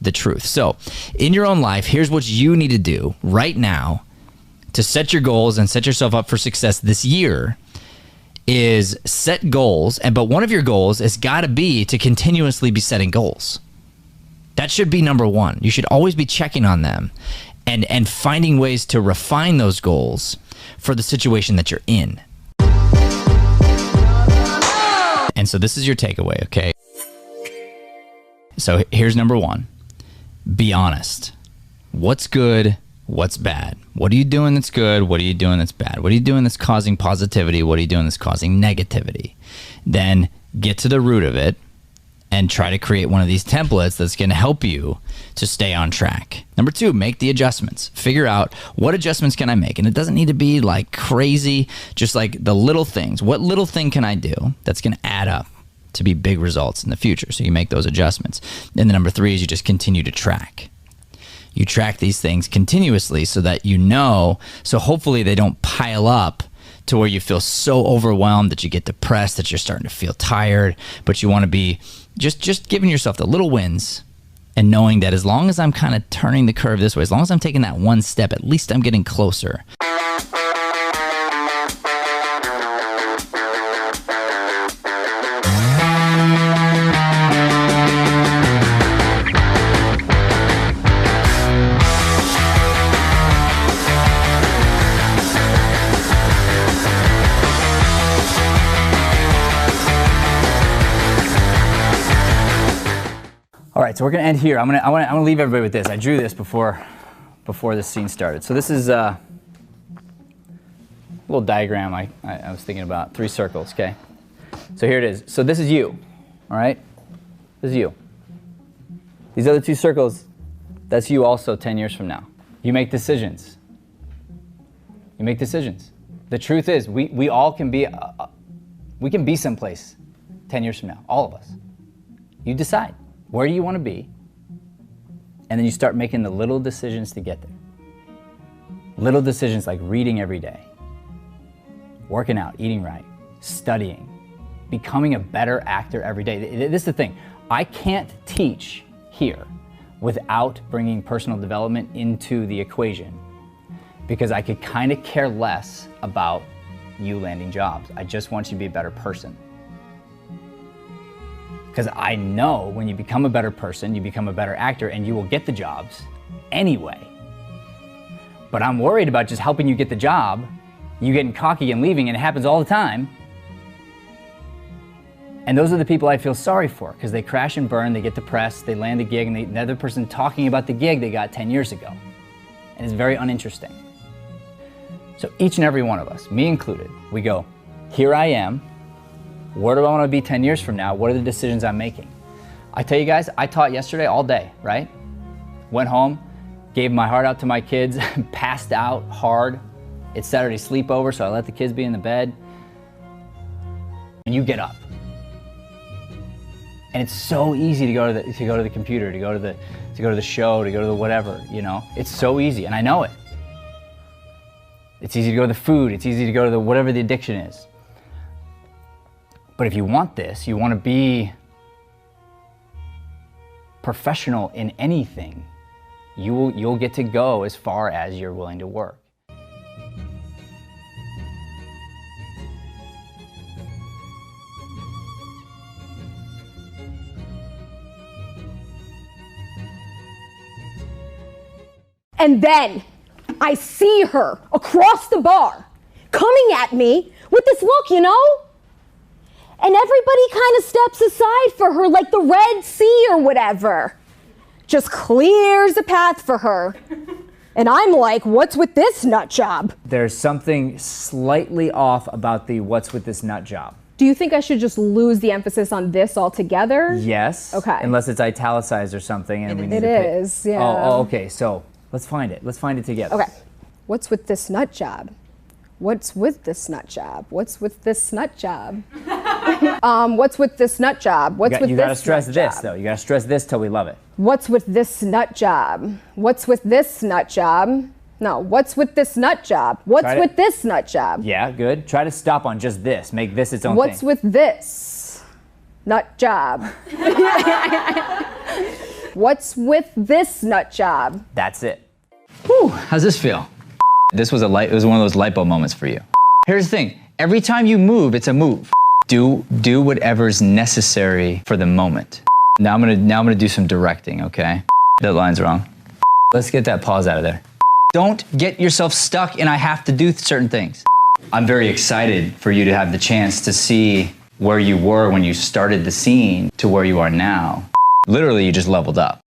the truth. So in your own life, here's what you need to do right now to set your goals and set yourself up for success this year is set goals. But one of your goals has got to be to continuously be setting goals. That should be number one. You should always be checking on them and finding ways to refine those goals for the situation that you're in. And so this is your takeaway, okay? So here's number one. Be honest. What's good? What's bad? What are you doing that's good? What are you doing that's bad? What are you doing that's causing positivity? What are you doing that's causing negativity? Then get to the root of it and try to create one of these templates that's going to help you to stay on track. Number two, make the adjustments. Figure out what adjustments can I make? And it doesn't need to be like crazy, just like the little things. What little thing can I do that's going to add up to be big results in the future? So you make those adjustments. And then number three is you just continue to track. You track these things continuously so that you know, so hopefully they don't pile up to where you feel so overwhelmed that you get depressed, that you're starting to feel tired, but you want to be just giving yourself the little wins and knowing that as long as I'm kind of turning the curve this way, as long as I'm taking that one step, at least I'm getting closer. All right, so we're gonna end here. I'm gonna leave everybody with this. I drew this before this scene started. So this is a little diagram I was thinking about. 3 circles, okay? So here it is. So this is you, all right? This is you. These other 2 circles, that's you also 10 years from now. You make decisions. You make decisions. The truth is, we all can be, we can be someplace 10 years from now, all of us. You decide. Where do you want to be? And then you start making the little decisions to get there. Little decisions like reading every day, working out, eating right, studying, becoming a better actor every day. This is the thing. I can't teach here without bringing personal development into the equation because I could kind of care less about you landing jobs. I just want you to be a better person. Because I know when you become a better person, you become a better actor, and you will get the jobs anyway. But I'm worried about just helping you get the job, you getting cocky and leaving, and it happens all the time. And those are the people I feel sorry for, because they crash and burn, they get depressed, they land a gig, and the other person talking about the gig they got 10 years ago. And it's very uninteresting. So each and every one of us, me included, we go, here I am. Where do I want to be 10 years from now? What are the decisions I'm making? I tell you guys, I taught yesterday all day, right? Went home, gave my heart out to my kids, passed out hard. It's Saturday sleepover, so I let the kids be in the bed. And you get up. And it's so easy to go to the computer, to go to the show, to go to the whatever, you know? It's so easy, and I know it. It's easy to go to the food, it's easy to go to the whatever the addiction is. But if you want this, you want to be professional in anything, you'll get to go as far as you're willing to work. And then I see her across the bar coming at me with this look, you know? And everybody kind of steps aside for her like the Red Sea or whatever. Just clears a path for her. And I'm like, what's with this nut job? There's something slightly off about the what's with this nut job. Do you think I should just lose the emphasis on this altogether? Yes. Okay. Unless it's italicized or something. And we need it is, yeah. Oh, okay. So let's find it. Let's find it together. Okay. What's with this nut job? What's with this nut job? What's with this nut job? What's with this nut job? What's with this nut job? You gotta stress this, though. You gotta stress this till we love it. What's with this nut job? What's with this nut job? No, what's with this nut job? What's with this nut job? Yeah, good. Try to stop on just this. Make this its own thing. What's with this nut job? What's with this nut job? That's it. Whew, how's this feel? It was one of those light bulb moments for you. Here's the thing, every time you move, it's a move. Do whatever's necessary for the moment. Now I'm gonna do some directing, okay? That line's wrong. Let's get that pause out of there. Don't get yourself stuck and I have to do certain things. I'm very excited for you to have the chance to see where you were when you started the scene to where you are now. Literally, you just leveled up.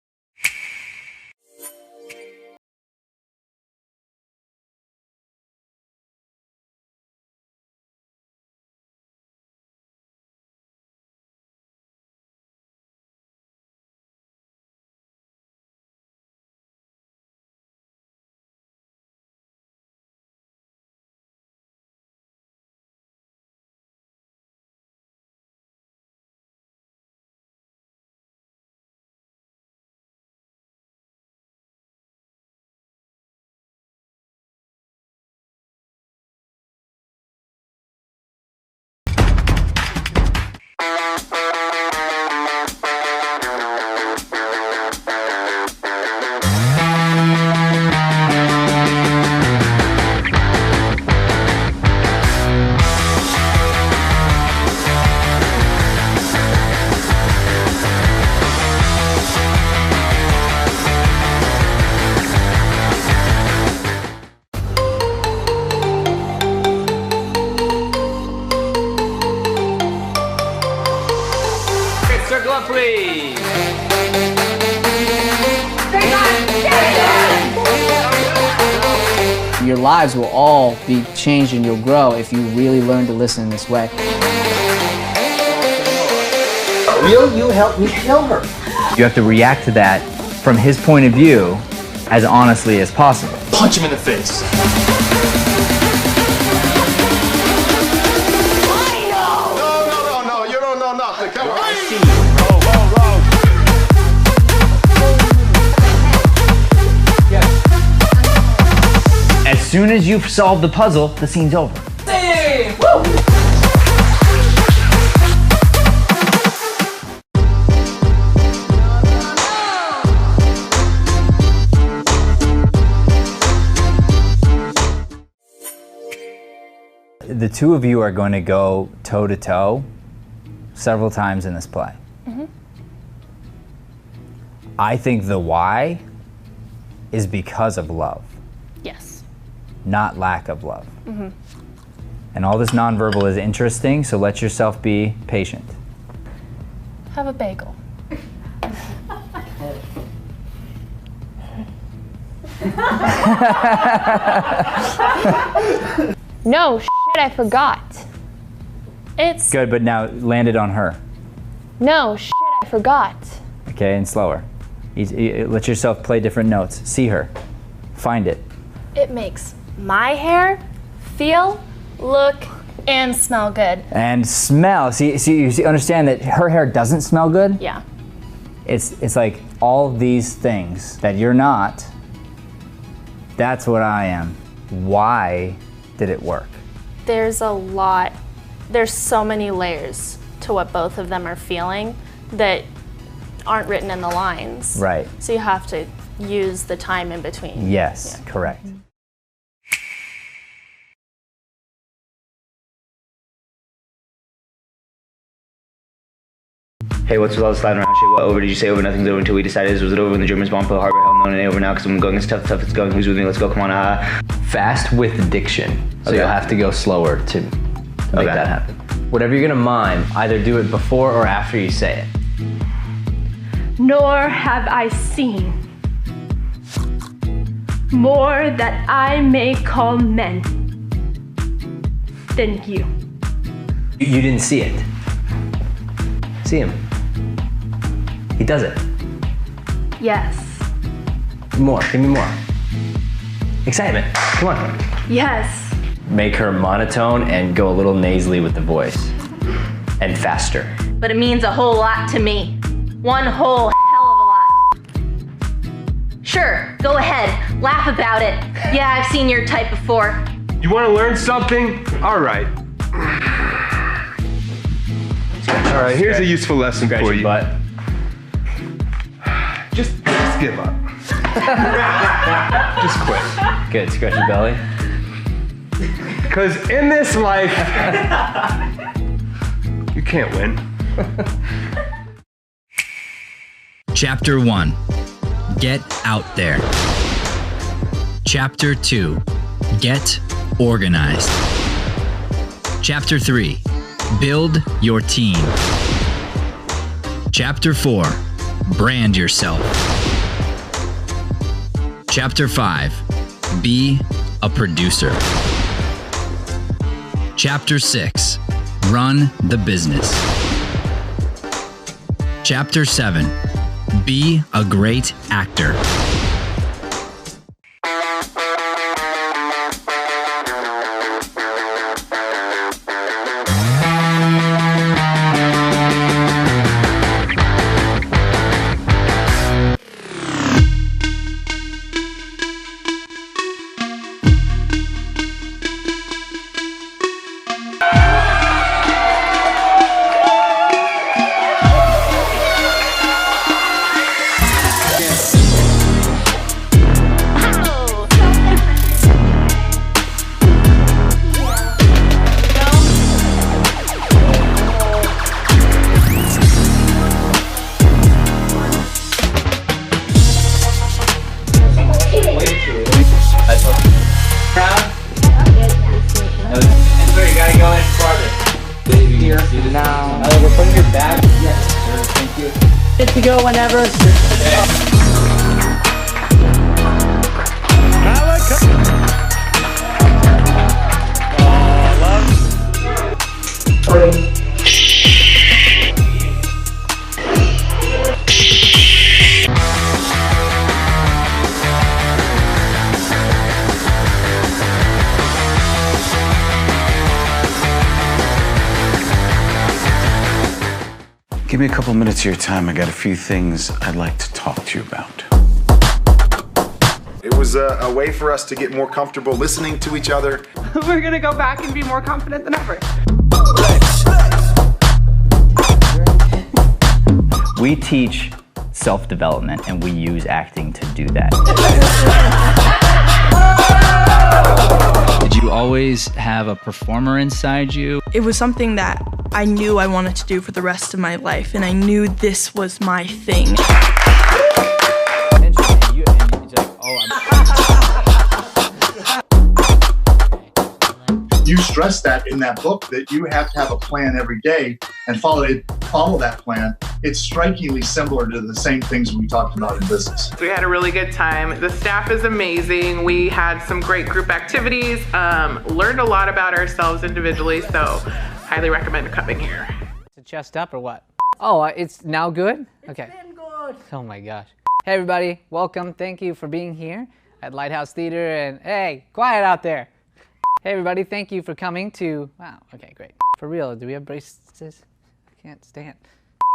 Circle up, please. Your lives will all be changed and you'll grow if you really learn to listen in this way. Will you help me kill her? You have to react to that from his point of view as honestly as possible. Punch him in the face. No, you don't know nothing. Come on. As soon as you've solved the puzzle, the scene's over. Hey! Woo! The two of you are going to go toe to toe several times in this play. Mm-hmm. I think the why is because of love. Yes. Not lack of love. Mm-hmm. And all this nonverbal is interesting, so let yourself be patient. Have a bagel. No, shit, I forgot. It's... Good, but now land it on her. No, shit, I forgot. Okay, and slower. Let yourself play different notes. See her. Find it. It makes my hair feel, look, and smell good. And smell. See, you understand that her hair doesn't smell good? Yeah. It's like all these things that you're not, that's what I am. Why did it work? There's so many layers to what both of them are feeling that aren't written in the lines. Right. So you have to use the time in between. Yes, yeah. Correct. Hey, what's with all the sliding around shit? What over did you say over? Nothing's over until we decided this was it over when the Germans bombed Pearl Harbor. Hell no, it ain't over now because I'm going. It's tough, it's going. Who's with me? Let's go, come on. Fast with diction. So Okay. you'll have to go slower to make that happen. Whatever you're gonna mime, either do it before or after you say it. Nor have I seen more that I may call men than you. You didn't see it. See him. He does it. Yes. More, give me more. Excitement, come on. Yes. Make her monotone and go a little nasally with the voice. And faster. But it means a whole lot to me. One whole hell of a lot. Sure, go ahead, laugh about it. Yeah, I've seen your type before. You want to learn something? All right. All right, here's a useful lesson Scratch for your you. butt. Just give up. Just quit. Good, scratch your belly. Because in this life, you can't win. Chapter 1, Get Out There. Chapter 2, Get Organized. Chapter 3, Build Your Team. Chapter 4, Brand Yourself. Chapter 5, Be a Producer. Chapter 6, Run the Business. Chapter 7, Be a Great Actor. Good to go whenever. Give me a couple minutes of your time. I got a few things I'd like to talk to you about. It was a way for us to get more comfortable listening to each other. We're gonna go back and be more confident than ever. We teach self-development and we use acting to do that. Did you always have a performer inside you? It was something that I knew I wanted to do for the rest of my life, and I knew this was my thing. You stress that in that book, that you have to have a plan every day and follow that plan. It's strikingly similar to the same things we talked about in business. We had a really good time. The staff is amazing. We had some great group activities, learned a lot about ourselves individually, so highly recommend coming here. Is it chest up or what? Oh, it's now good? Okay. It's been good. Oh my gosh. Hey everybody, welcome. Thank you for being here at Lighthouse Theater, and hey, quiet out there. Hey everybody, thank you for coming to, wow, okay, great. For real, do we have braces? I can't stand.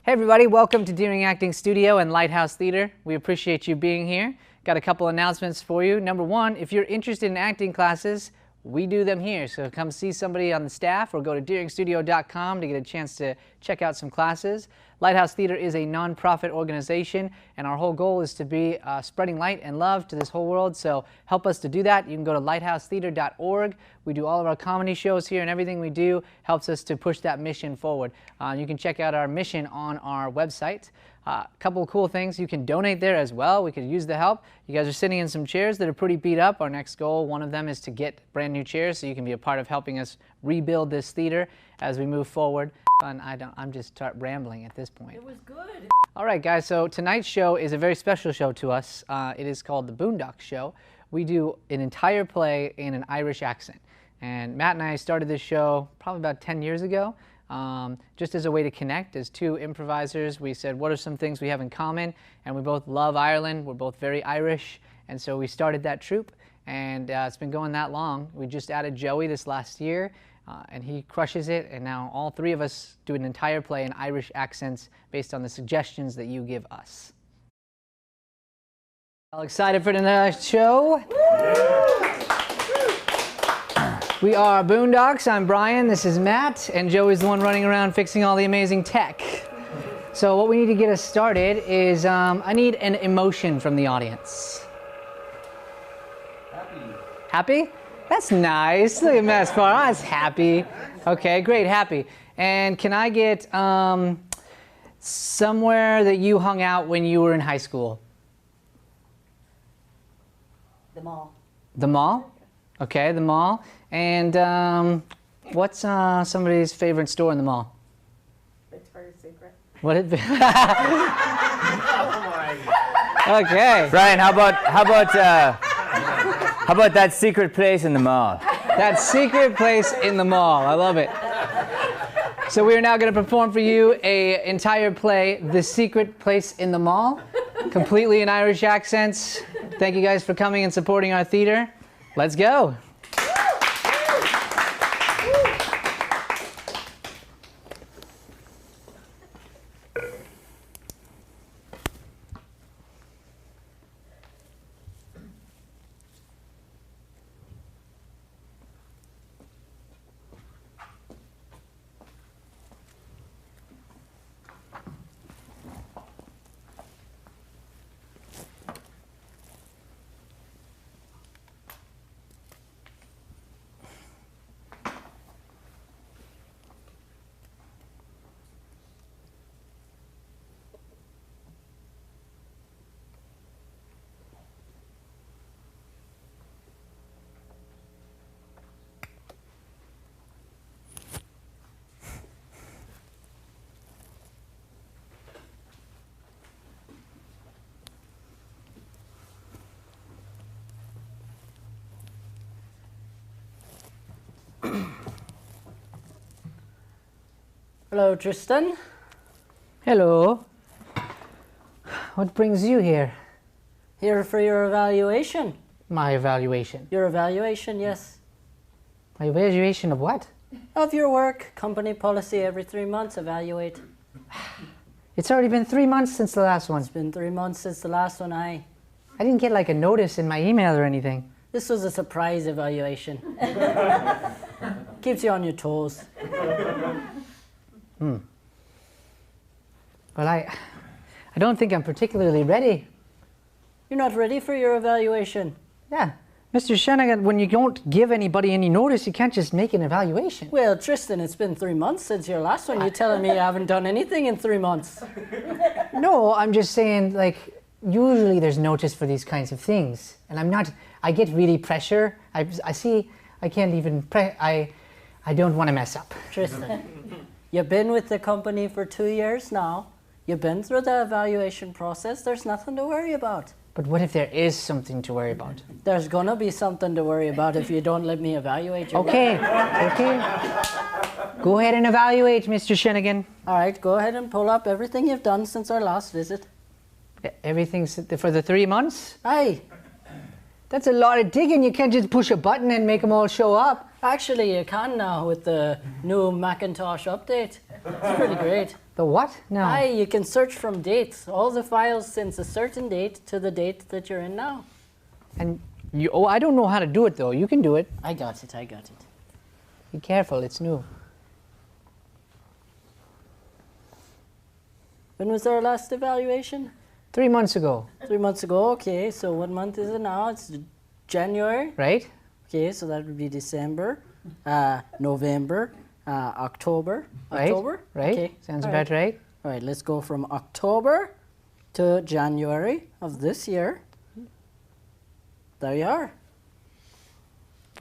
Hey everybody, welcome to Deering Acting Studio and Lighthouse Theater. We appreciate you being here. Got a couple announcements for you. Number one, if you're interested in acting classes, we do them here. So come see somebody on the staff or go to deeringstudio.com to get a chance to check out some classes. Lighthouse Theater is a non-profit organization, and our whole goal is to be spreading light and love to this whole world. So help us to do that. You can go to lighthousetheater.org. We do all of our comedy shows here, and everything we do helps us to push that mission forward. You can check out our mission on our website. A couple of cool things. You can donate there as well. We could use the help. You guys are sitting in some chairs that are pretty beat up. Our next goal, one of them, is to get brand new chairs so you can be a part of helping us rebuild this theater as we move forward. And I'm just rambling at this point. It was good. All right, guys, so tonight's show is a very special show to us. It is called the Boondocks Show. We do an entire play in an Irish accent. And Matt and I started this show probably about 10 years ago. Just as a way to connect as two improvisers. We said, what are some things we have in common? And we both love Ireland. We're both very Irish. And so we started that troupe, and it's been going that long. We just added Joey this last year, and he crushes it. And now all three of us do an entire play in Irish accents based on the suggestions that you give us. All excited for tonight's show? We are Boondocks. I'm Brian. This is Matt. And Joey's the one running around fixing all the amazing tech. So what we need to get us started is I need an emotion from the audience. Happy? That's nice. Look at Matt's part. That's happy. Okay, great, happy. And can I get somewhere that you hung out when you were in high school? The mall. The mall? Okay, the mall. And what's somebody's favorite store in the mall? Victoria's Secret. What it? Okay. Ryan, how about that secret place in the mall? That secret place in the mall. I love it. So we are now going to perform for you an entire play, The Secret Place in the Mall, completely in Irish accents. Thank you guys for coming and supporting our theater. Let's go. Hello, Tristan. Hello. What brings you here? Here for your evaluation. My evaluation. Your evaluation, yes. My evaluation of what? Of your work. Company policy every 3 months, evaluate. It's already been 3 months since the last one. It's been 3 months since the last one, I didn't get like a notice in my email or anything. This was a surprise evaluation. Keeps you on your toes. Well, I don't think I'm particularly ready. You're not ready for your evaluation? Yeah. Mr. Shanagan, when you don't give anybody any notice, you can't just make an evaluation. Well, Tristan, it's been 3 months since your last one. You're telling me you haven't done anything in 3 months. No, I'm just saying, like, usually there's notice for these kinds of things. And I get really pressure. I see, I can't even, I don't want to mess up. Tristan, you've been with the company for 2 years now. You've been through the evaluation process. There's nothing to worry about. But what if there is something to worry about? There's gonna be something to worry about if you don't let me evaluate you. Okay, okay. Go ahead and evaluate, Mr. Shanagan. All right, go ahead and pull up everything you've done since our last visit. Everything's for the 3 months? Aye. That's a lot of digging. You can't just push a button and make them all show up. Actually, you can now with the new Macintosh update. It's pretty great. The what? No. Aye, you can search from dates. All the files since a certain date to the date that you're in now. And I don't know how to do it though. You can do it. I got it, I got it. Be careful, it's new. When was our last evaluation? 3 months ago. 3 months ago, okay. So what month is it now? It's January. Right. Okay, so that would be December, November, October. Right. October? Right. Okay. Sounds about right. All right, let's go from October to January of this year. There you are.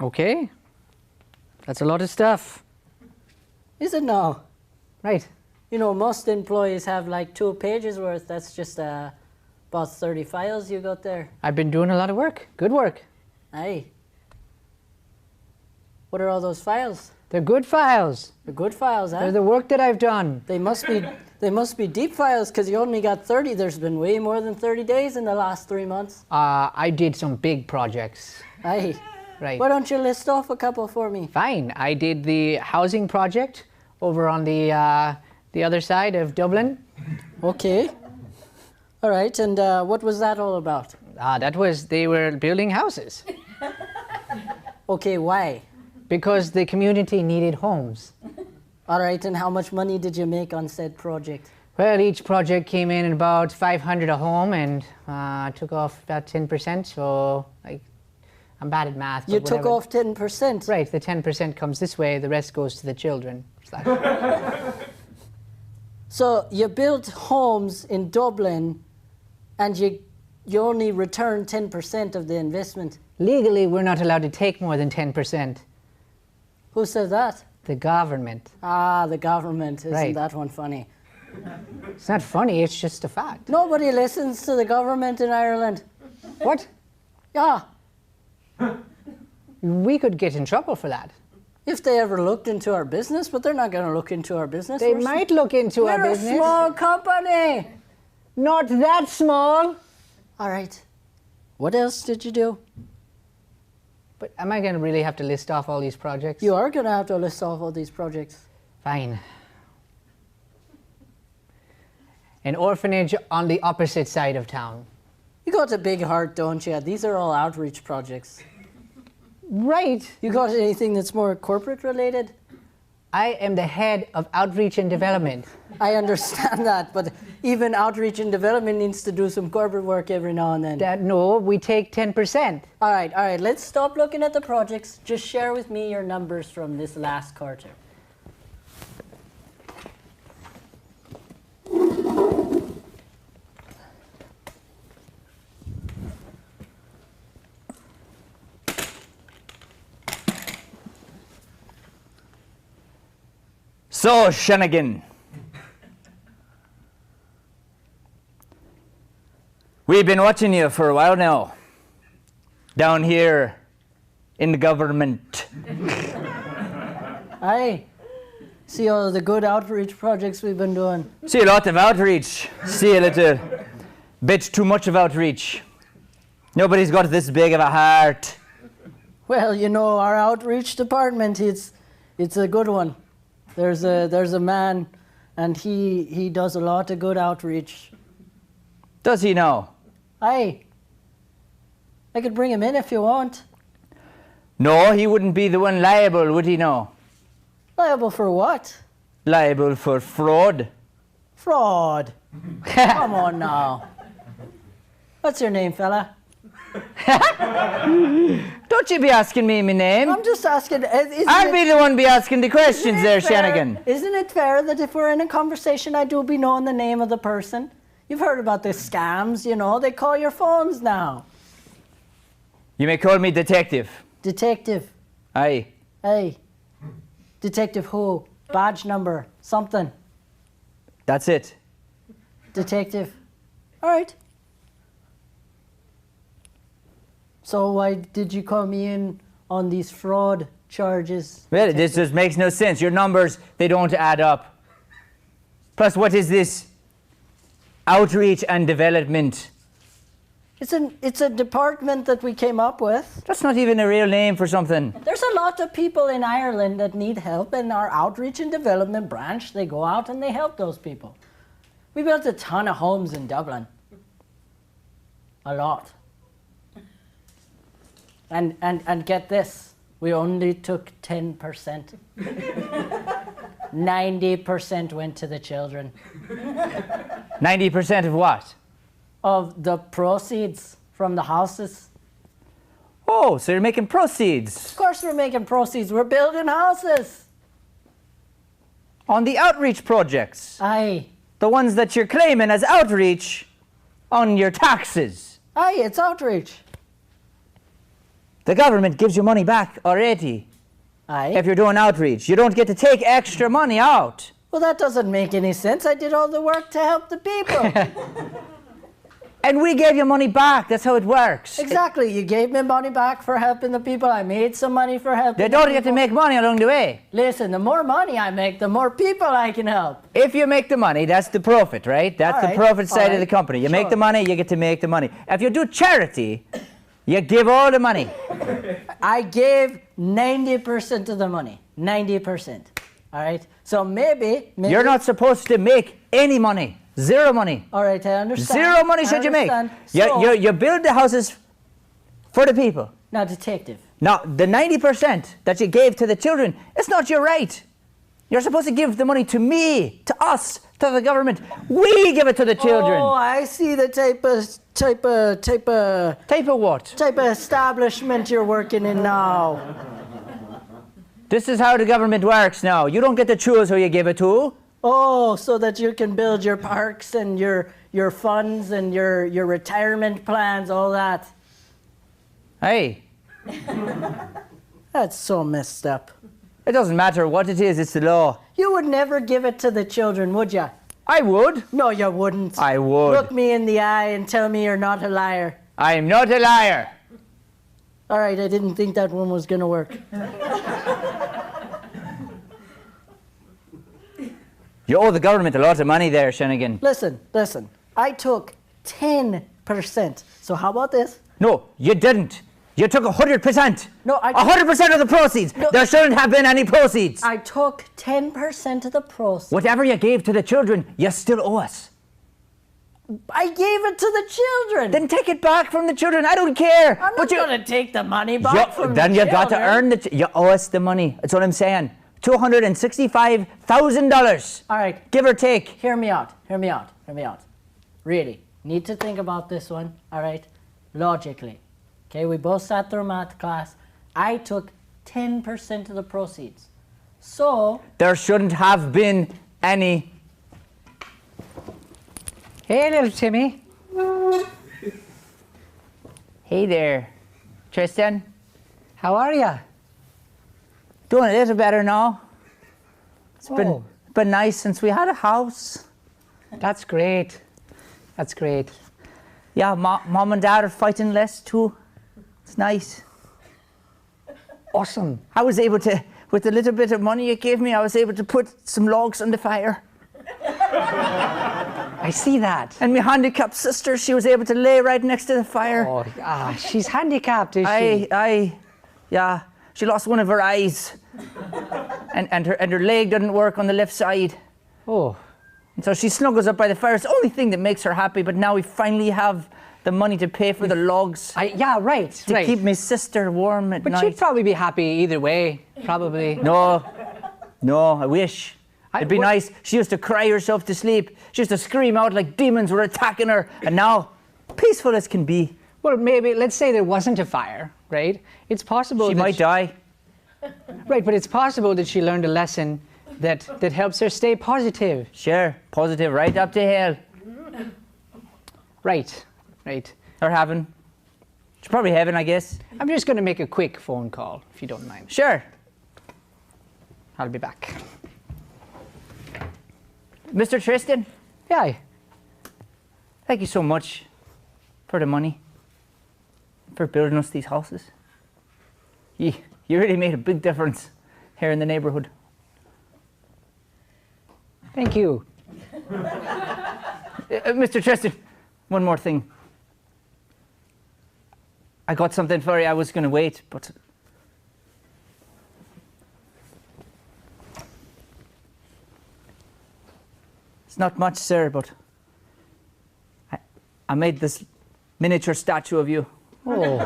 Okay. That's a lot of stuff. Is it now? Right. You know, most employees have like 2 pages worth. That's just about 30 files you got there. I've been doing a lot of work. Good work. Aye. What are all those files? They're good files. They're good files, huh? They're the work that I've done. They must be deep files because you only got 30. There's been way more than 30 days in the last 3 months. I did some big projects. Aye. Right. Why don't you list off a couple for me? Fine. I did the housing project over on the other side of Dublin. Okay. All right. And what was that all about? They were building houses. Okay. Why? Because the community needed homes. All right. And how much money did you make on said project? Well, each project came in at about $500 a home, and took off about 10%. So, like, I'm bad at math. You took off 10%. Right. The 10% comes this way. The rest goes to the children. So you built homes in Dublin, and you only return 10% of the investment. Legally, we're not allowed to take more than 10%. Who said that? The government. Ah, the government. Isn't Right. that one funny? It's not funny, it's just a fact. Nobody listens to the government in Ireland. What? Yeah. We could get in trouble for that. If they ever looked into our business, but they're not going to look into our business. They might look into our business. We're a small company. Not that small. All right. What else did you do? But am I going to really have to list off all these projects? You are going to have to list off all these projects. Fine. An orphanage on the opposite side of town. You got a big heart, don't you? These are all outreach projects. Right. You got anything that's more corporate related? I am the head of outreach and development. I understand that, but even outreach and development needs to do some corporate work every now and then. No, we take 10%. All right, let's stop looking at the projects. Just share with me your numbers from this last quarter. So, Shanagan, we've been watching you for a while now, down here in the government. Aye. See all the good outreach projects we've been doing. See a lot of outreach. See a little bit too much of outreach. Nobody's got this big of a heart. Well, you know, our outreach department, it's a good one. There's a man, and he does a lot of good outreach. Does he now? Aye. I could bring him in if you want. No, he wouldn't be the one liable, would he now? Liable for what? Liable for fraud. Fraud. Come on now. What's your name, fella? Don't you be asking me my name. I'm just asking. I'll be the one be asking the questions there, Shanagan. Isn't it fair that if we're in a conversation, I do be knowing the name of the person? You've heard about the scams, you know. They call your phones now. You may call me detective. Detective. Aye. Hey. Detective who? Badge number. Something. That's it. Detective. All right. So why did you call me in on these fraud charges? Well, this just makes no sense. Your numbers, they don't add up. Plus, what is this? Outreach and development. It's a department that we came up with. That's not even a real name for something. There's a lot of people in Ireland that need help, and our outreach and development branch, they go out and they help those people. We built a ton of homes in Dublin. A lot. And get this, we only took 10%. 90% went to the children. 90% of what? Of the proceeds from the houses. Oh, so you're making proceeds. Of course we're making proceeds. We're building houses. On the outreach projects. Aye. The ones that you're claiming as outreach on your taxes. Aye, it's outreach. The government gives you money back already. Aye. If you're doing outreach. You don't get to take extra money out. Well, that doesn't make any sense. I did all the work to help the people. And we gave you money back. That's how it works. Exactly. You gave me money back for helping the people. I made some money for helping They don't get to make money along the way. Listen, the more money I make, the more people I can help. If you make the money, that's the profit, right? That's the profit side of the company. You make the money, you get to make the money. If you do charity, you give all the money. I gave 90% of the money. 90%. All right? So maybe... You're not supposed to make any money. Zero money. All right, I understand. Zero money should you make. So, you build the houses for the people. Now, detective. Now, the 90% that you gave to the children, it's not your right. You're supposed to give the money to me, to us, to the government. We give it to the children. Oh, I see the type of what? Type of establishment you're working in now. This is how the government works now. You don't get to choose who you give it to. Oh, so that you can build your parks and your funds and your retirement plans, all that. Hey. That's so messed up. It doesn't matter what it is, it's the law. You would never give it to the children, would you? I would. No, you wouldn't. I would. Look me in the eye and tell me you're not a liar. I am not a liar. All right, I didn't think that one was going to work. You owe the government a lot of money there, Shanigan. Listen. I took 10%. So how about this? No, you didn't. You took 100%. No, 100% of the proceeds. No. There shouldn't have been any proceeds. I took 10% of the proceeds. Whatever you gave to the children, you still owe us. I gave it to the children. Then take it back from the children. I don't care. I'm not going to take the money back from the children. Then you got to earn you owe us the money. That's what I'm saying. $265,000. All right. Give or take. Hear me out. Really. Need to think about this one. All right. Logically. Okay, we both sat through math class. I took 10% of the proceeds. So... There shouldn't have been any. Hey, little Timmy. Hey there, Tristan. How are ya? Doing a little better now. It's been nice since we had a house. That's great. That's great. Yeah, mom and dad are fighting less too. It's nice. Awesome. I was able to, with the little bit of money you gave me, I was able to put some logs on the fire. I see that. And my handicapped sister, she was able to lay right next to the fire. Oh, she's handicapped, is she? Yeah. She lost one of her eyes. and her leg doesn't work on the left side. Oh. And so she snuggles up by the fire. It's the only thing that makes her happy, but now we finally have the money to pay for the logs. To keep my sister warm at night. But she'd probably be happy either way, probably. No, I wish. It'd be nice. She used to cry herself to sleep. She used to scream out like demons were attacking her. And now, peaceful as can be. Well, maybe, let's say there wasn't a fire, right? It's possible she might die. Right, but it's possible that she learned a lesson that helps her stay positive. Sure, positive right up to hell. Right. Or heaven. It's probably heaven, I guess. I'm just going to make a quick phone call, if you don't mind. Sure. I'll be back. Mr. Tristan? Yeah. Thank you so much for the money, for building us these houses. You really made a big difference here in the neighborhood. Thank you. Mr. Tristan, one more thing. I got something for you. I was going to wait, but... It's not much, sir, but I made this miniature statue of you. Oh.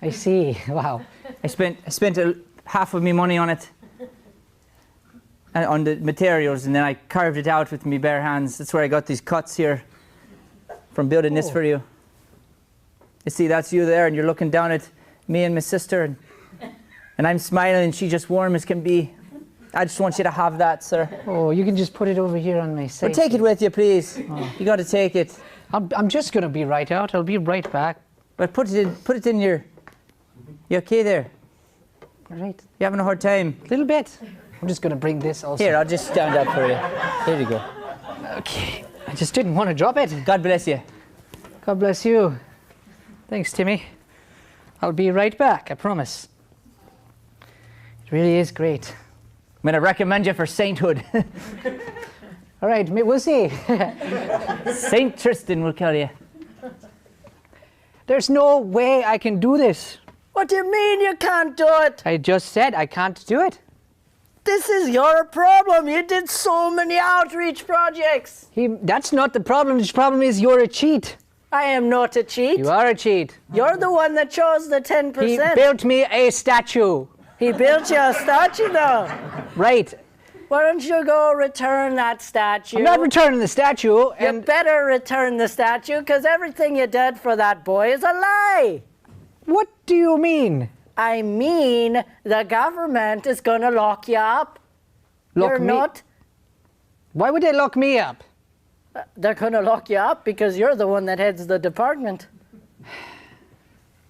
I see. Wow. I spent half of my money on it, on the materials, and then I carved it out with my bare hands. That's where I got these cuts here from building this for you. You see, that's you there, and you're looking down at me and my sister, and I'm smiling, and she's just warm as can be. I just want you to have that, sir. Oh, you can just put it over here on my safe. But take it with you, please. Oh. You got to take it. I'm just going to be right out. I'll be right back. But put it in your... You okay there? Right. You having a hard time? A little bit. I'm just going to bring this also. Here, I'll just stand up for you. Here you go. Okay. I just didn't want to drop it. God bless you. God bless you. Thanks, Timmy. I'll be right back, I promise. It really is great. I'm going to recommend you for sainthood. All right, we'll see. Saint Tristan will kill you. There's no way I can do this. What do you mean you can't do it? I just said I can't do it. This is your problem. You did so many outreach projects. That's not the problem. The problem is you're a cheat. I am not a cheat. You are a cheat. You're the one that chose the 10%. He built me a statue. He built you a statue though. Right. Why don't you go return that statue? I'm not returning the statue. You better return the statue, because everything you did for that boy is a lie. What do you mean? I mean, the government is going to lock you up. Lock me? Not. Why would they lock me up? They're going to lock you up because you're the one that heads the department.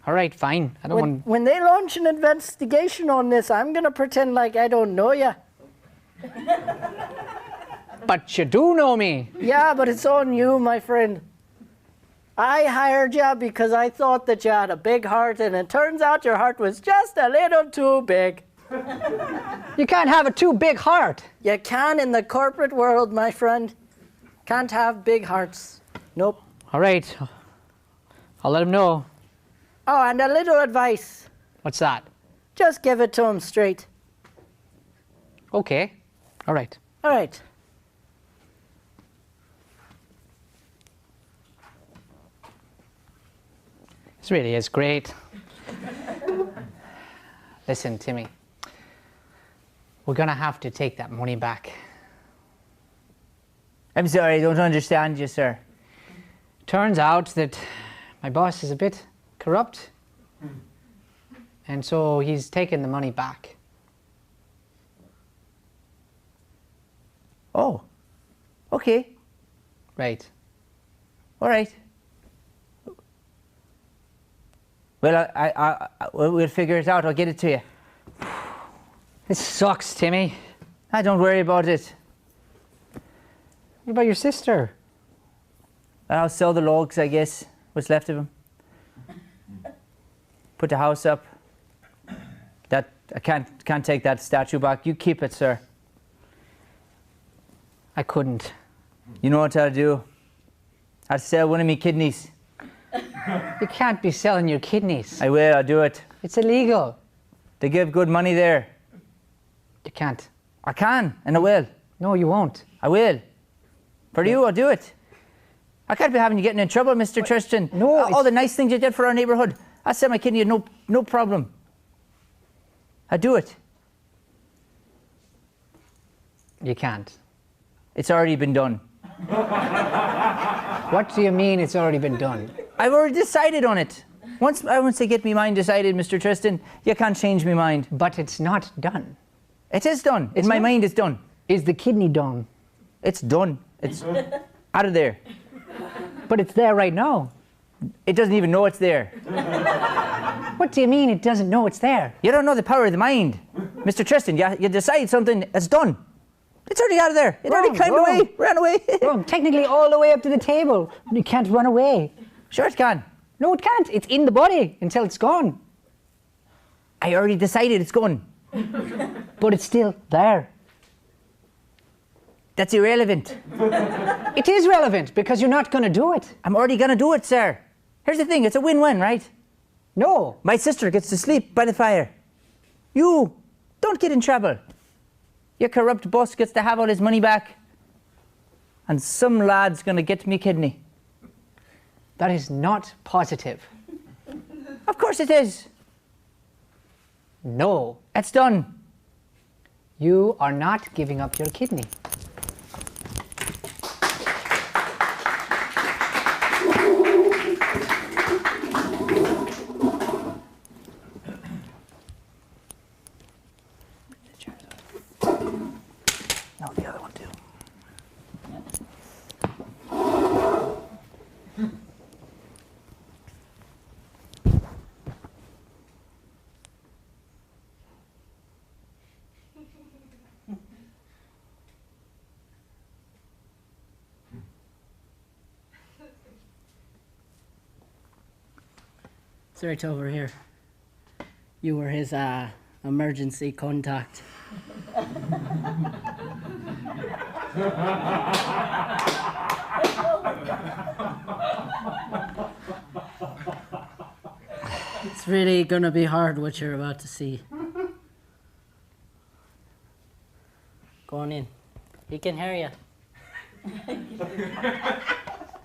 All right, fine. I don't want... When they launch an investigation on this, I'm going to pretend like I don't know you. But you do know me. Yeah, but it's on you, my friend. I hired you because I thought that you had a big heart, and it turns out your heart was just a little too big. You can't have a too big heart. You can in the corporate world, my friend. Can't have big hearts. Nope. All right. I'll let him know. Oh, and a little advice. What's that? Just give it to him straight. Okay. All right. All right. This really is great. Listen, Timmy. We're going to have to take that money back. I'm sorry, I don't understand you, sir. Turns out that my boss is a bit corrupt. And so he's taken the money back. Oh, okay. Right. All right. Well, we'll figure it out. I'll get it to you. This sucks, Timmy. Don't worry about it. What about your sister? I'll sell the logs, I guess. What's left of them. Put the house up. That I can't take that statue back. You keep it, sir. I couldn't. You know what I'll do? I'll sell one of me kidneys. You can't be selling your kidneys. I will, I'll do it. It's illegal. They give good money there. You can't. I can, and I will. No, you won't. I will. For you, I'll do it. I can't be having you getting in trouble, Mr. Tristan. No. All the nice things you did for our neighbourhood. I'll sell my kidney, no problem. I'll do it. You can't. It's already been done. What do you mean it's already been done? I've already decided on it. Once I get me mind decided, Mr. Tristan, you can't change me mind. But it's not done. It is done. In my mind, it's done. Is the kidney done? It's done. It's out of there. But it's there right now. It doesn't even know it's there. What do you mean it doesn't know it's there? You don't know the power of the mind. Mr. Tristan, you decide something, it's done. It's already out of there. It already climbed away, ran away. Wrong. Technically all the way up to the table. You can't run away. Sure it can. No, it can't. It's in the body until it's gone. I already decided it's gone. But it's still there. That's irrelevant. It is relevant because you're not going to do it. I'm already going to do it, sir. Here's the thing, it's a win-win, right? No. My sister gets to sleep by the fire. You don't get in trouble. Your corrupt boss gets to have all his money back. And some lad's going to get me kidney. That is not positive. Of course it is. No. It's done. You are not giving up your kidney. No, the other one too. It's right over here. You were his emergency contact. It's really gonna be hard what you're about to see. Go on in. He can hear you.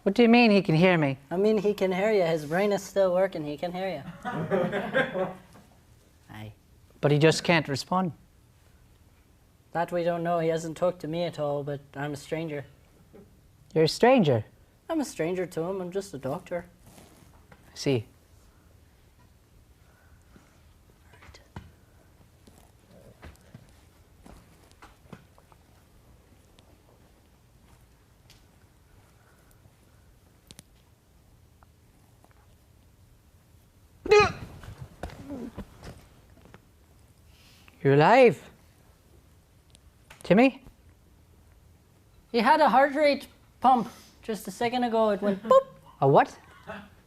What do you mean he can hear me? I mean, he can hear you. His brain is still working. He can hear you. Hi. But he just can't respond. That we don't know. He hasn't talked to me at all, but I'm a stranger. You're a stranger? I'm a stranger to him. I'm just a doctor. I see. You're alive. Timmy? He had a heart rate pump just a second ago. It went boop. A what?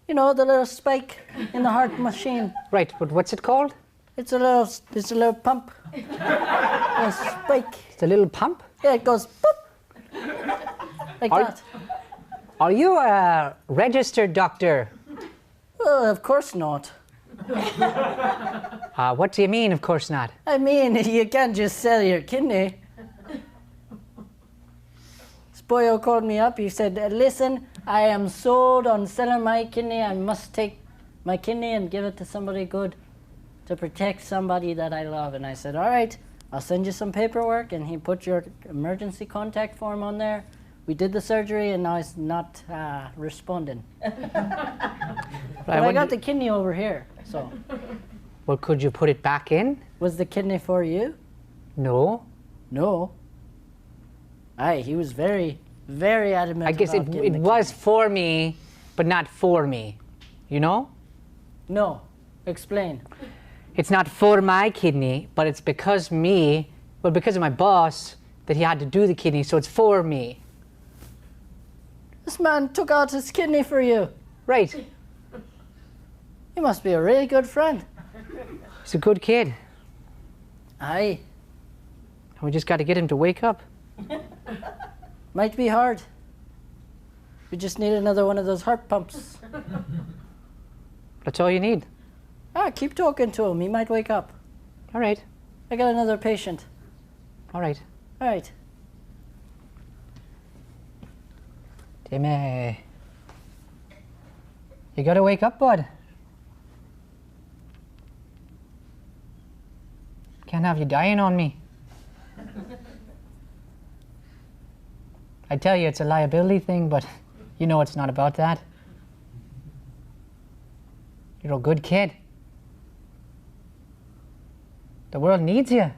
You know, the little spike in the heart machine. Right, but what's it called? It's a little pump. A spike. It's a little pump? Yeah, it goes boop. Like that. Are you a registered doctor? Well, of course not. What do you mean, of course not? I mean, you can't just sell your kidney. This boyo called me up. He said, listen, I am sold on selling my kidney. I must take my kidney and give it to somebody good to protect somebody that I love. And I said, all right, I'll send you some paperwork. And he put your emergency contact form on there. We did the surgery, and now he's not responding. But I got the kidney over here, so. Well, could you put it back in? Was the kidney for you? No. No. Aye, he was very, very adamant. I guess it was for me, but not for me. You know? No. Explain. It's not for my kidney, but it's because of my boss, that he had to do the kidney, so it's for me. This man took out his kidney for you. Right. He must be a really good friend. He's a good kid. Aye. We just got to get him to wake up. Might be hard. We just need another one of those heart pumps. That's all you need. Keep talking to him. He might wake up. All right. I got another patient. All right. All right. Timmy. You got to wake up, bud. Can't have you dying on me. I tell you, it's a liability thing, but you know it's not about that. You're a good kid. The world needs you.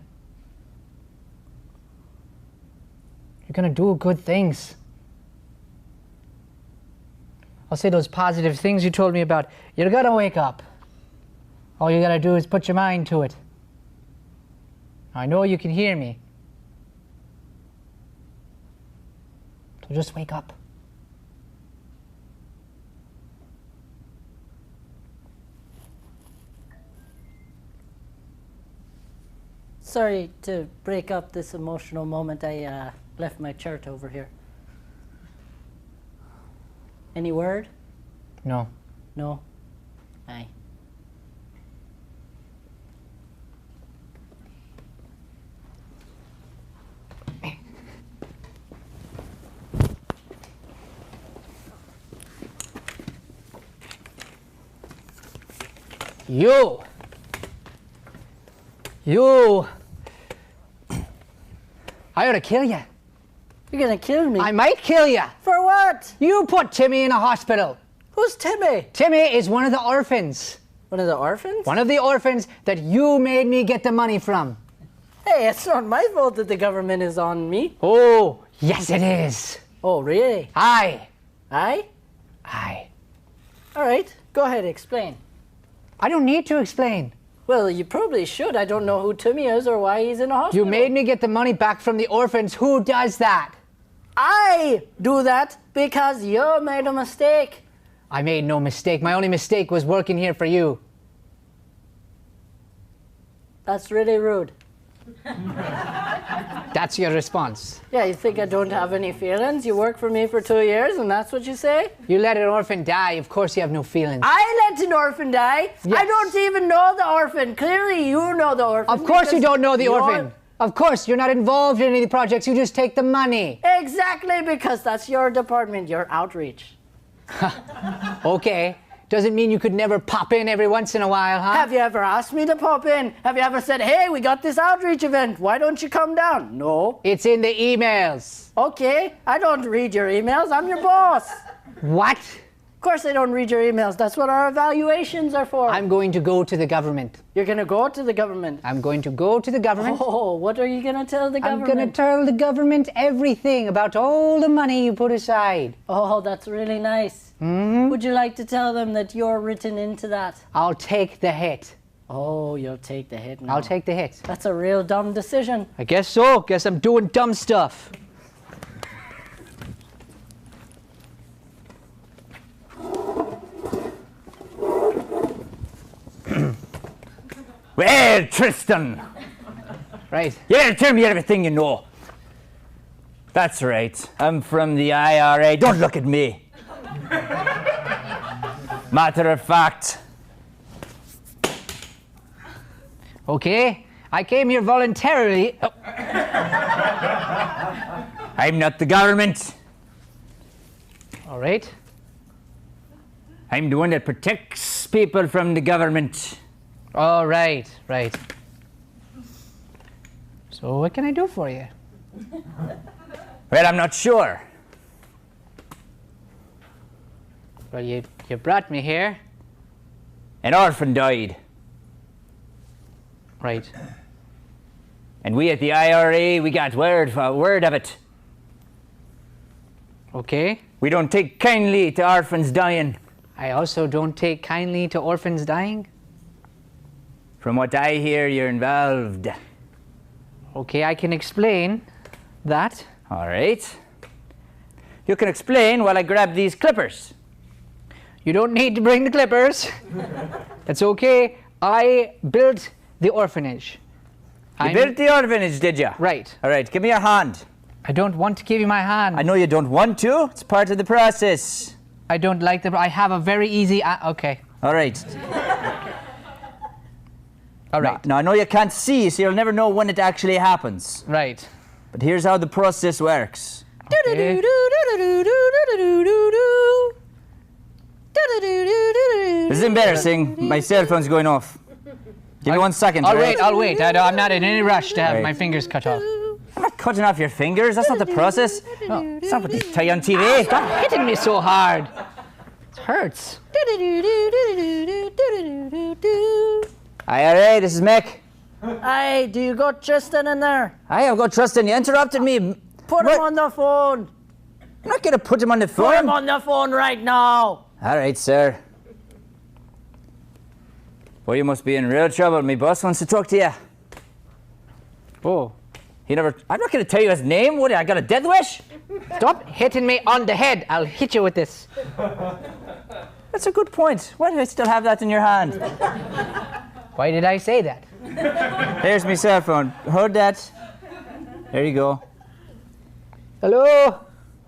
You're gonna do good things. I'll say those positive things you told me about. You're gonna wake up. All you gotta do is put your mind to it. I know you can hear me. So just wake up. Sorry to break up this emotional moment. I left my chart over here. Any word? No. No? Aye. You! I ought to kill you. You're gonna kill me? I might kill you. For what? You put Timmy in a hospital. Who's Timmy? Timmy is one of the orphans. One of the orphans? One of the orphans that you made me get the money from. Hey, it's not my fault that the government is on me. Oh, yes it is. Oh, really? Aye. Aye? Aye. All right, go ahead, explain. I don't need to explain. Well, you probably should. I don't know who Timmy is or why he's in a hospital. You made me get the money back from the orphans. Who does that? I do that because you made a mistake. I made no mistake. My only mistake was working here for you. That's really rude. That's your response. Yeah, you think I don't have any feelings? You work for me for 2 years and that's what you say? You let an orphan die, of course you have no feelings. I let an orphan die? Yes. I don't even know the orphan. Clearly you know the orphan. Of course you don't know the orphan. Of course, you're not involved in any of the projects, you just take the money. Exactly, because that's your department, your outreach. Okay, doesn't mean you could never pop in every once in a while, huh? Have you ever asked me to pop in? Have you ever said, hey, we got this outreach event. Why don't you come down? No. It's in the emails. Okay, I don't read your emails. I'm your boss. What? Of course I don't read your emails. That's what our evaluations are for. I'm going to go to the government. You're going to go to the government? I'm going to go to the government. Oh, what are you going to tell the government? I'm going to tell the government everything about all the money you put aside. Oh, that's really nice. Mm-hmm. Would you like to tell them that you're written into that? I'll take the hit. Oh, you'll take the hit now. I'll take the hit. That's a real dumb decision. I guess so. Guess I'm doing dumb stuff. Well, Tristan. Right. Yeah, tell me everything you know. That's right. I'm from the IRA. Don't look at me. Matter of fact. Okay. I came here voluntarily. Oh. I'm not the government. All right. I'm the one that protects people from the government. Oh, right. So what can I do for you? Well, I'm not sure. Well, you brought me here. An orphan died. Right. And we at the IRA, we got word of it. Okay. We don't take kindly to orphans dying. I also don't take kindly to orphans dying. From what I hear, you're involved. Okay, I can explain that. All right. You can explain while I grab these clippers. You don't need to bring the clippers. That's okay. I built the orphanage. You built the orphanage, did you? Right. All right, give me your hand. I don't want to give you my hand. I know you don't want to. It's part of the process. I don't like the... I have a very easy... okay. All right. All right. Now, I know you can't see, so you'll never know when it actually happens. Right. But here's how the process works. Okay. This is embarrassing. My cell phone's going off. Give me 1 second. I'll wait. I'm not in any rush to have my fingers cut off. I'm not cutting off your fingers. That's not the process. No, it's not what they tell you on TV. Stop hitting me so hard. It hurts. IRA, this is Mick. Hey, do you got Tristan in there? I've got Tristan. You interrupted me. Put him on the phone. I'm not going to put him on the phone. Put him on the phone right now. All right, sir. Well, you must be in real trouble. My boss wants to talk to you. Oh. I'm not going to tell you his name. What, I got a death wish? Stop hitting me on the head. I'll hit you with this. That's a good point. Why do I still have that in your hand? Why did I say that? Here's my cell phone. Hold that. There you go. Hello?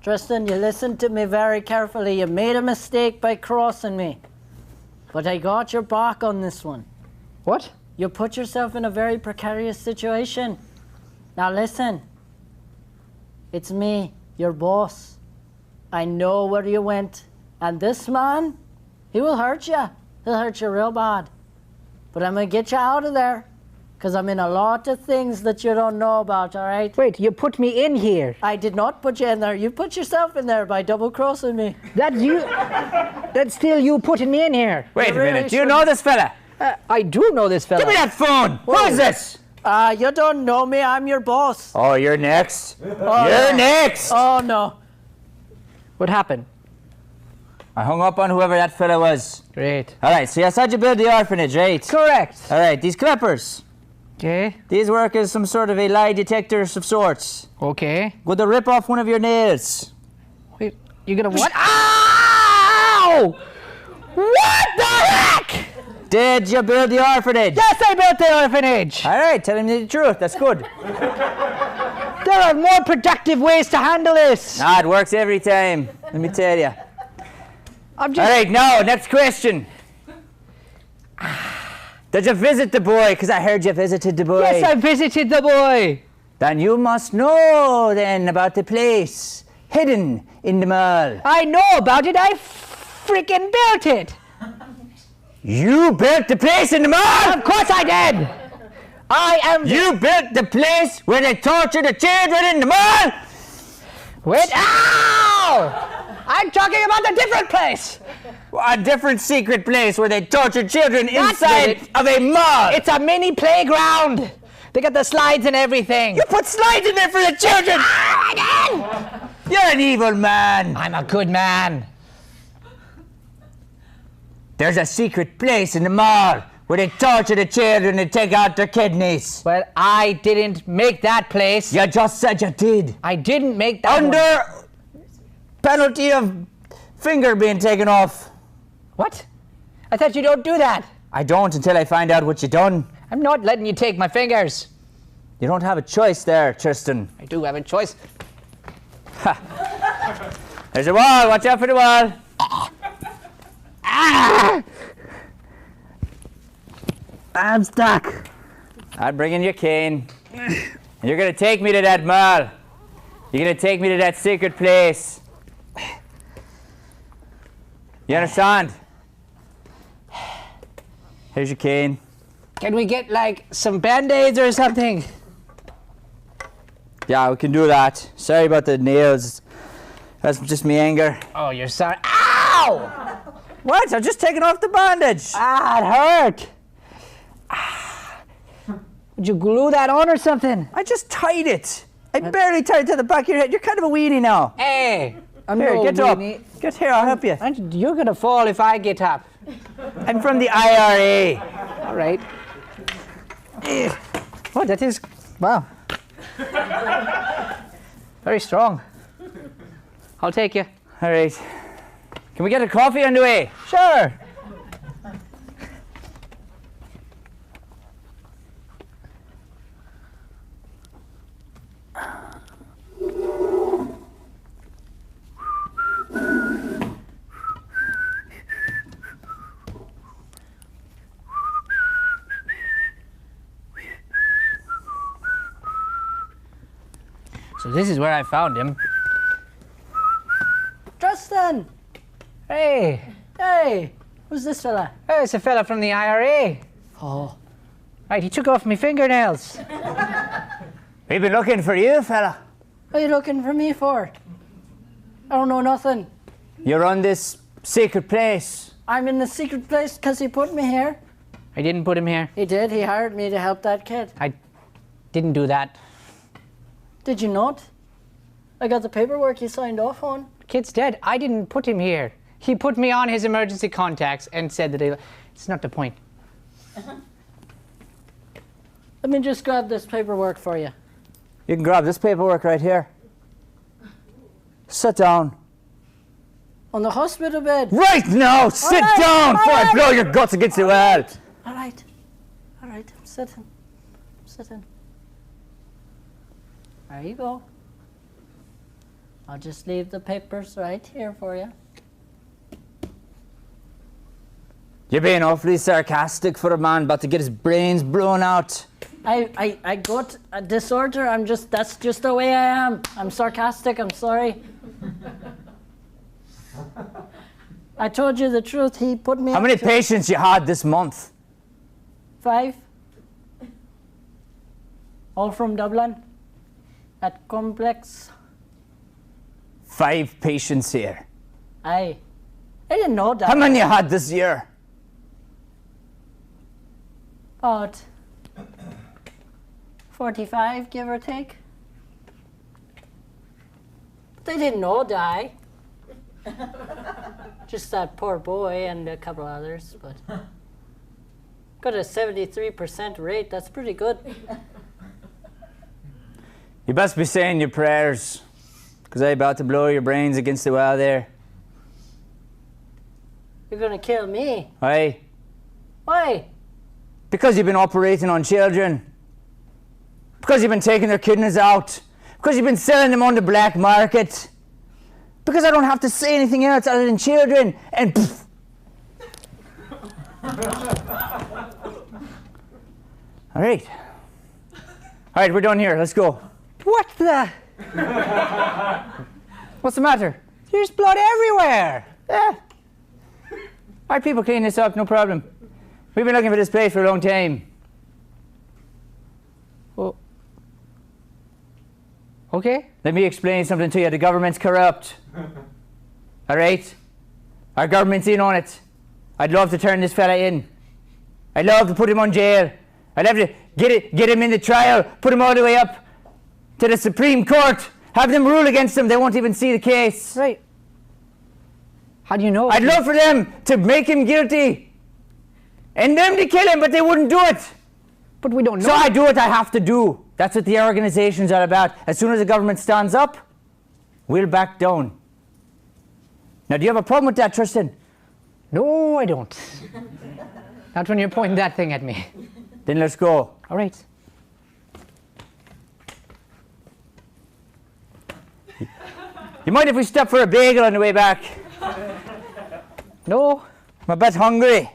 Tristan, you listened to me very carefully. You made a mistake by crossing me. But I got your back on this one. What? You put yourself in a very precarious situation. Now listen. It's me, your boss. I know where you went. And this man, he will hurt you. He'll hurt you real bad. But I'm going to get you out of there. Because I'm in a lot of things that you don't know about, all right? Wait, you put me in here. I did not put you in there. You put yourself in there by double-crossing me. That's still you putting me in here. Wait a minute. Do you know this fella? I do know this fella. Give me that phone. Who is this? You don't know me. I'm your boss. Oh, you're next. Oh, you're next. Oh, no. What happened? I hung up on whoever that fella was. Great. All right, so you said you built the orphanage, right? Correct. All right, these clippers. Okay. These work as some sort of a lie detectors of sorts. Okay. Going to rip off one of your nails. Wait, you're gonna what? Ow! What the heck? Did you build the orphanage? Yes, I built the orphanage. All right, tell him the truth. That's good. There are more productive ways to handle this. It works every time. Let me tell you. I'm just... All right, now, next question. Did you visit the boy? Because I heard you visited the boy. Yes, I visited the boy. Then you must know then about the place hidden in the mall. I know about it. I freaking built it. You built the place in the mall? Of course I did! You built the place where they torture the children in the mall? Wait, ow! I'm talking about a different place! A different secret place where they torture children inside of a mall. It's a mini playground. They got the slides and everything. You put slides in there for the children! You're an evil man. I'm a good man. There's a secret place in the mall where they torture the children and take out their kidneys. Well, I didn't make that place. You just said you did. I didn't make that Under penalty of finger being taken off. What? I thought you don't do that. I don't until I find out what you done. I'm not letting you take my fingers. You don't have a choice there, Tristan. I do have a choice. Ha. There's a wall. Watch out for the wall. I'm stuck. I'm bringing your cane. You're gonna take me to that mall. You're gonna take me to that secret place. You understand? Here's your cane. Can we get like some band-aids or something? Yeah, we can do that. Sorry about the nails. That's just me anger. Oh, you're sorry. Ow! What? I'm just taking off the bandage. Ah, it hurt. Would you glue that on or something? I just tied it. I barely tied it to the back of your head. You're kind of a weenie now. Hey, I'm here, no get weenie. up. Get here, I'll help you. You're gonna fall if I get up. I'm from the IRA. All right. Oh, that is, wow. Very strong. I'll take you. All right. Can we get a coffee on the way? Sure. So this is where I found him. Justin! Hey! Hey! Who's this fella? Oh, it's a fella from the IRA. Oh. Right, he took off my fingernails. We've been looking for you, fella. What are you looking for me for? I don't know nothing. You're on this secret place. I'm in the secret place because he put me here. I didn't put him here. He did. He hired me to help that kid. I didn't do that. Did you not? I got the paperwork you signed off on. Kid's dead. I didn't put him here. He put me on his emergency contacts and said that it's not the point. Let me just grab this paperwork for you. You can grab this paperwork right here. Sit down. On the hospital bed. Right now! Sit down before I blow your guts against the wall. All right. All right. I'm sitting. I'm sitting. There you go. I'll just leave the papers right here for you. You're being awfully sarcastic for a man about to get his brains blown out. I got a disorder. That's just the way I am. I'm sarcastic. I'm sorry. I told you the truth. He put me. How many patients you had this month? 5. All from Dublin. At Complex. 5 patients here. I didn't know that. How many you had this year? About 45, give or take. They didn't all die. Just that poor boy and a couple others, but got a 73% rate. That's pretty good. You best be saying your prayers, because I'm about to blow your brains against the wall there. You're gonna kill me. Why? Why? Because you've been operating on children. Because you've been taking their kidneys out. Because you've been selling them on the black market. Because I don't have to say anything else other than children. And poof. All right. All right, we're done here. Let's go. What the? What's the matter? There's blood everywhere. Our people clean this up, no problem. We've been looking for this place for a long time. Well, okay. Let me explain something to you. The government's corrupt. All right? Our government's in on it. I'd love to turn this fella in. I'd love to put him on jail. I'd love to get him in the trial, put him all the way up to the Supreme Court, have them rule against him. They won't even see the case. Right. How do you know? I'd love for them to make him guilty and them to kill him, but they wouldn't do it. But we don't know. So I do what I have to do. That's what the organization's all about. As soon as the government stands up, we'll back down. Now, do you have a problem with that, Tristan? No, I don't. Not when you're pointing that thing at me. Then let's go. All right. You mind if we stop for a bagel on the way back? No. I'm a bit hungry.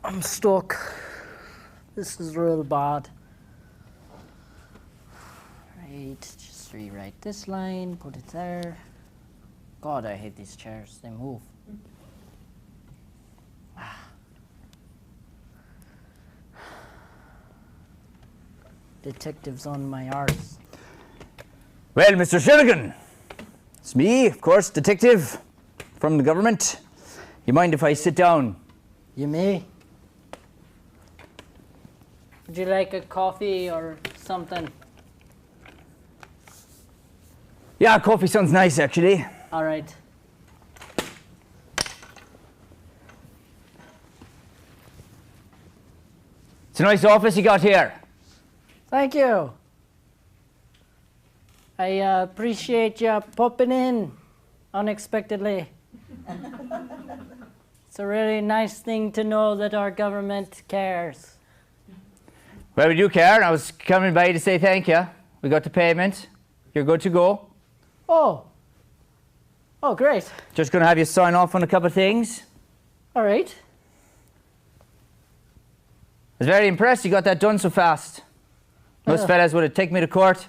I'm stuck. This is real bad. Right, just rewrite this line, put it there. God, I hate these chairs, they move. Detectives on my arse. Well, Mr. Shilligan, it's me, of course, detective from the government. You mind if I sit down? You may. Would you like a coffee or something? Yeah, coffee sounds nice, actually. All right. It's a nice office you got here. Thank you. I appreciate you popping in unexpectedly. It's a really nice thing to know that our government cares. Well, we do care. I was coming by to say thank you. We got the payment. You're good to go. Oh. Oh, great. Just going to have you sign off on a couple of things. All right. I was very impressed you got that done so fast. Most fellas would have taken me to court,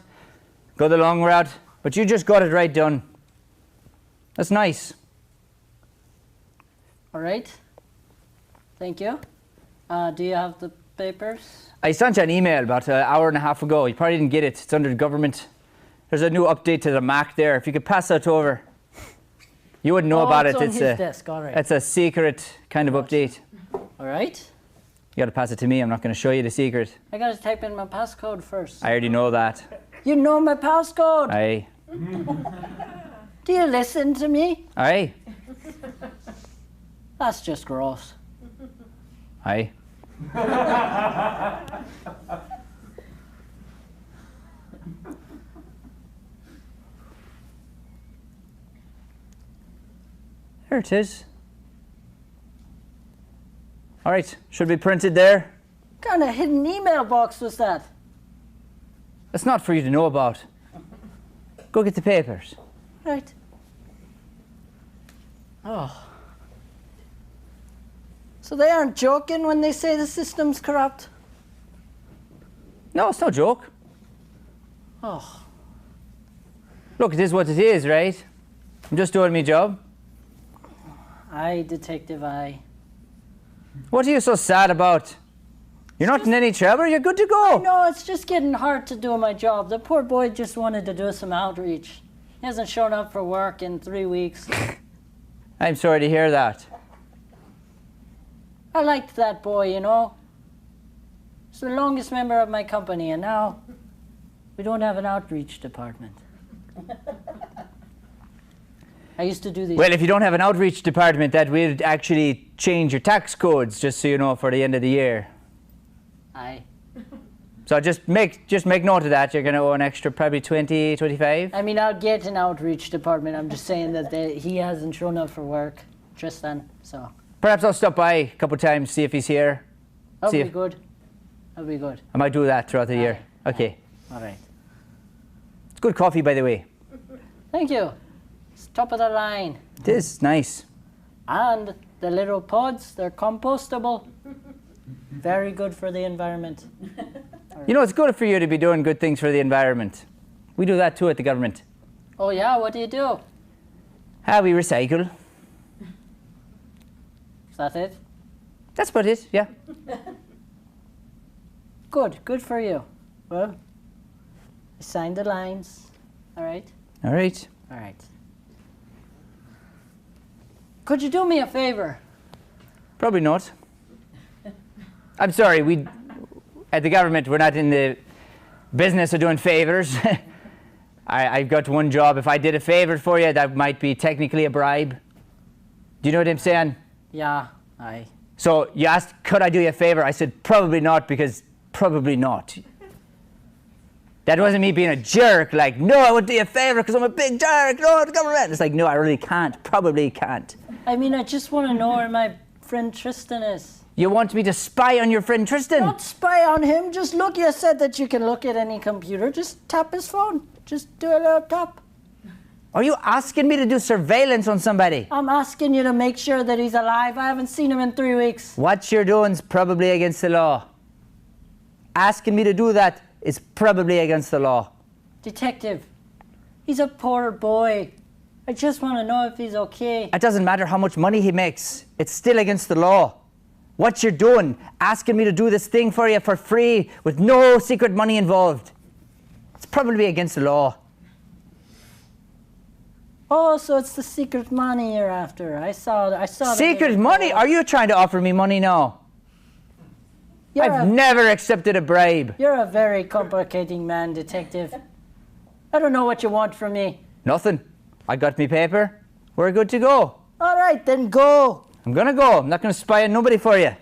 go the long route, but you just got it right done. That's nice. All right. Thank you. Do you have the papers? I sent you an email about an hour and a half ago. You probably didn't get it. It's under the government. There's a new update to the Mac there. If you could pass that over. You wouldn't know about it. On his desk. All right. It's a secret kind of update. All right. You got to pass it to me. I'm not going to show you the secret. I got to type in my passcode first. I already know that. You know my passcode. Aye. Do you listen to me? Aye. That's just gross. Aye. There it is. All right, should be printed there. What kind of hidden email box was that? That's not for you to know about. Go get the papers. Right. Oh. So they aren't joking when they say the system's corrupt? No, it's no joke. Oh. Look, it is what it is, right? I'm just doing my job. Aye, detective, aye. What are you so sad about? You're not in any trouble, you're good to go. No, it's just getting hard to do my job. The poor boy just wanted to do some outreach. He hasn't shown up for work in 3 weeks. I'm sorry to hear that. I liked that boy, you know. He's the longest member of my company, and now we don't have an outreach department. I used to do these. Well, if you don't have an outreach department, that will actually change your tax codes, just so you know, for the end of the year. Aye. So just make note of that. You're going to owe an extra probably 20, 25. I mean, I'll get an outreach department. I'm just saying that he hasn't shown up for work just then, so. Perhaps I'll stop by a couple of times, see if he's here. That'll be good. That'll be good. I might do that throughout the year. Okay. All right. It's good coffee, by the way. Thank you. It's top of the line. It is nice. And the little pods, they're compostable. Very good for the environment. You know, it's good for you to be doing good things for the environment. We do that too at the government. Oh yeah, what do you do? We recycle. Is that it? That's about it, yeah. Good for you. Well, I signed the lines. All right? All right. All right. Could you do me a favor? Probably not. I'm sorry, at the government, we're not in the business of doing favors. I've got one job. If I did a favor for you, that might be technically a bribe. Do you know what I'm saying? Yeah, aye. So you asked, could I do you a favor? I said, probably not, because probably not. That wasn't me being a jerk, like, no, I would do you a favor because I'm a big jerk, no, the government. It's like, no, I really can't, probably can't. I mean, I just want to know where my friend Tristan is. You want me to spy on your friend Tristan? Not spy on him, just look. You said that you can look at any computer, just tap his phone. Just do a little tap. Are you asking me to do surveillance on somebody? I'm asking you to make sure that he's alive. I haven't seen him in 3 weeks. What you're doing's probably against the law. Asking me to do that is probably against the law. Detective, he's a poor boy. I just want to know if he's okay. It doesn't matter how much money he makes. It's still against the law. What you're doing, asking me to do this thing for you for free with no secret money involved, it's probably against the law. Oh, so it's the secret money you're after. I saw. Secret money? Are you trying to offer me money now? I've never accepted a bribe. You're a very complicating man, detective. I don't know what you want from me. Nothing. I got me paper. We're good to go. All right, then go. I'm gonna go. I'm not gonna spy on nobody for you.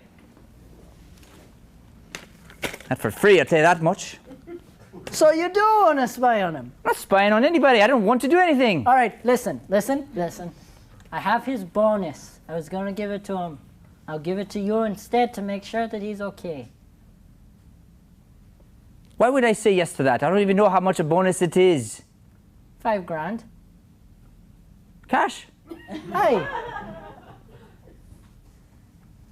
Not for free, I'll tell you that much. So you do want to spy on him? I'm not spying on anybody. I don't want to do anything. All right, listen. I have his bonus. I was gonna give it to him. I'll give it to you instead to make sure that he's okay. Why would I say yes to that? I don't even know how much a bonus it is. 5 grand. Cash? Hey.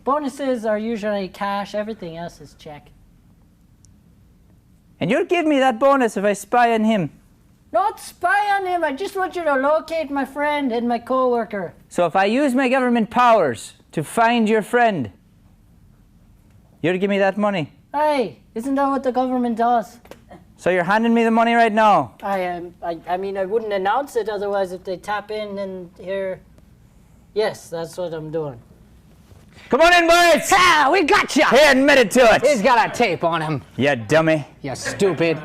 Bonuses are usually cash. Everything else is check. And you'll give me that bonus if I spy on him? Not spy on him. I just want you to locate my friend and my co-worker. So if I use my government powers to find your friend, you'll give me that money? Hey, isn't that what the government does? So you're handing me the money right now? I mean, I wouldn't announce it otherwise if they tap in and hear. Yes, that's what I'm doing. Come on in, boys! Ah, we got you! He admitted to it! He's got a tape on him. You dummy. You stupid.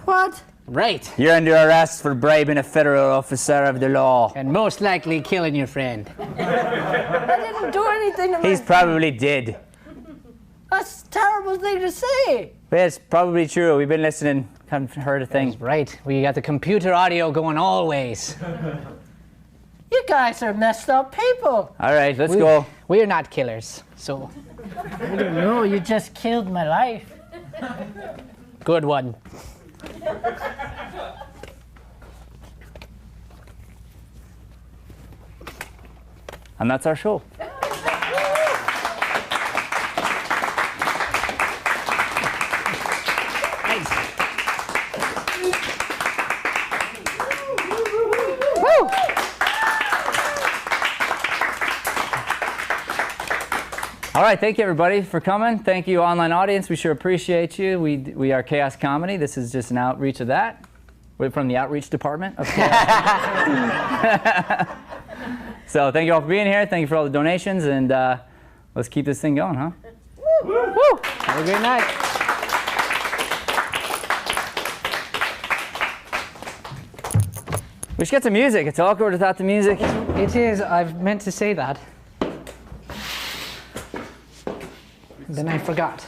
What? Right. You're under arrest for bribing a federal officer of the law. And most likely killing your friend. I didn't do anything to He's probably dead. That's a terrible thing to say. But it's probably true. We've been listening. Haven't heard a thing. That's right. We got the computer audio going always. You guys are messed up people. All right, let's go. We're not killers, so. I don't know. You just killed my life. Good one. And that's our show. All right, thank you everybody for coming. Thank you online audience. We sure appreciate you. We are Chaos Comedy. This is just an outreach of that. We're from the outreach department of Chaos. So thank you all for being here. Thank you for all the donations, and let's keep this thing going, huh? Woo! Woo! Have a great night. We should get some music. It's awkward without the music. It is. I've meant to say that. Then I forgot.